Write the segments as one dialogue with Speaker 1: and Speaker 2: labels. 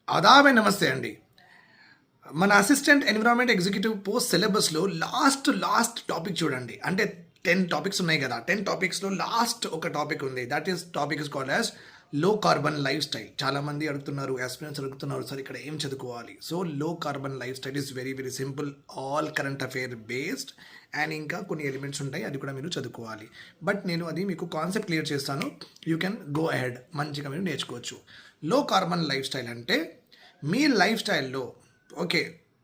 Speaker 1: ఆదాబే నమస్తే అండి. మన అసిస్టెంట్ ఎన్విరాన్మెంట్ ఎగ్జిక్యూటివ్ పోస్ట్ సిలబస్లో లాస్ట్ టాపిక్ చూడండి. అంటే 10 టాపిక్స్ ఉన్నాయి కదా, 10 టాపిక్స్లో లాస్ట్ ఒక టాపిక్ ఉంది. Topic is called as low carbon life style. చాలామంది అడుగుతున్నారు, ఆస్పిరెంట్స్ అడుగుతున్నారు, సార్ ఇక్కడ ఏం చదువుకోవాలి. సో లో carbon life style is very very simple, all current affair based and ఇంకా కొన్ని ఎలిమెంట్స్ ఉంటాయి, అది కూడా మీరు చదువుకోవాలి. బట్ నేను అది మీకు కాన్సెప్ట్ క్లియర్ చేస్తాను, యూ కెన్ గో అహెడ్, మంచిగా మీరు నేర్చుకోవచ్చు. లో కార్బన్ లైఫ్ స్టైల్ అంటే మీ లైఫ్ స్టైల్లో ఓకే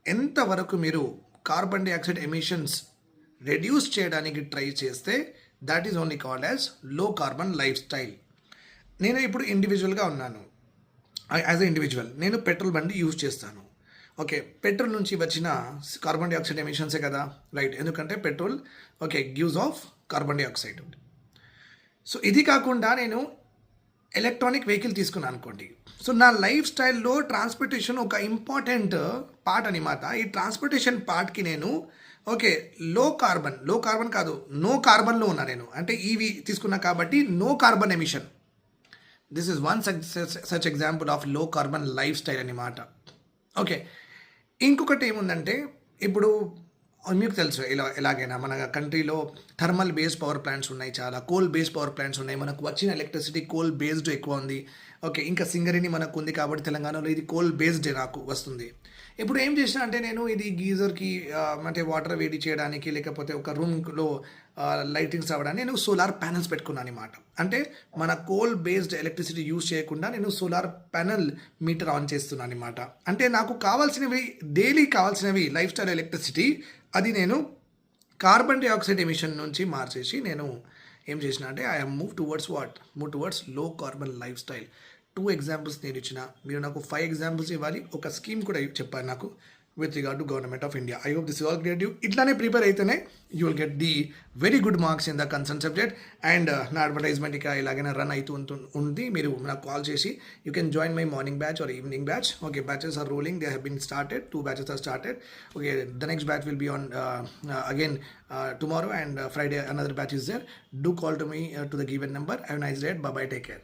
Speaker 1: ఎంతవరకు మీరు కార్బన్ డైఆక్సైడ్ ఎమిషన్స్ రెడ్యూస్ చేయడానికి ట్రై చేస్తే that is only called as low carbon life style. నేను ఇప్పుడు ఇండివిజువల్గా ఉన్నాను, యాజ్ ఎ ఇండివిజువల్ నేను పెట్రోల్ బండి యూజ్ చేస్తాను. ఓకే, పెట్రోల్ నుంచి వచ్చిన కార్బన్ డైఆక్సైడ్ ఎమిషన్సే కదా, రైట్? ఎందుకంటే petrol gives of carbon dioxide. So ఇది కాకుండా నేను ఎలక్ట్రానిక్ వెహికల్ తీసుకున్నాను అనుకోండి. సో నా లైఫ్ స్టైల్లో ట్రాన్స్పోర్టేషన్ ఒక ఇంపార్టెంట్ పార్ట్ అనమాట. ఈ ట్రాన్స్పోర్టేషన్ పార్ట్కి నేను లో కార్బన్ కాదు, నో కార్బన్లో ఉన్నా నేను. అంటే ఈవీ తీసుకున్నా కాబట్టి no carbon emission. This is one such example of low carbon lifestyle అనమాట. ఓకే, ఇంకొకటి ఏముందంటే ఇప్పుడు మీకు తెలుసు ఎలాగైనా మన కంట్రీలో థర్మల్ బేస్డ్ పవర్ ప్లాంట్స్ ఉన్నాయి, చాలా కోల్ బేస్డ్ పవర్ ప్లాంట్స్ ఉన్నాయి. మనకు వచ్చిన ఎలక్ట్రిసిటీ కోల్ బేస్డ్ ఎక్కువ ఉంది. ఓకే, ఇంకా సింగరేణి మనకు ఉంది కాబట్టి తెలంగాణలో ఇది కోల్ బేస్డ్ నాకు వస్తుంది. ఇప్పుడు ఏం చేసినా అంటే నేను ఇది గీజర్కి అంటే వాటర్ వేడి చేయడానికి, లేకపోతే ఒక రూమ్లో లైటింగ్స్ అవ్వడానికి నేను సోలార్ ప్యానల్స్ పెట్టుకున్నాను అనమాట. అంటే మన కోల్ బేస్డ్ ఎలక్ట్రిసిటీ యూజ్ చేయకుండా నేను సోలార్ ప్యానల్ మీటర్ ఆన్ చేస్తున్నాను అనమాట. అంటే నాకు కావాల్సినవి, డైలీ కావాల్సినవి లైఫ్ స్టైల్ ఎలక్ట్రిసిటీ, అది నేను కార్బన్ డైఆక్సైడ్ ఎమిషన్ నుంచి మార్చేసి నేను ఏం చేసిన అంటే ఐ మూవ్ టువర్డ్స్ లో కార్బన్ లైఫ్ స్టైల్. 2 ఎగ్జాంపుల్స్ నేను ఇచ్చిన, మీరు నాకు 5 ఎగ్జాంపుల్స్ ఇవ్వాలి. ఒక స్కీమ్ కూడా చెప్పారు నాకు with regard to government of India. I hope this is all clear. ఇట్లానే ప్రిపేర్ అయితేనే you will get the very good marks in the concern subject. And నా అడ్వర్టైజ్మెంట్ ఇక ఇలాగైనా రన్ అవుతూ ఉంది. మీరు నాకు కాల్ చేసి you can join my morning batch or evening batch. Okay, batches are rolling, they have been started. 2 batches are started. Okay, the next batch will be on again tomorrow, and Friday another batch is there. Do call to me to the given number. Have a nice day. Bye bye, take care.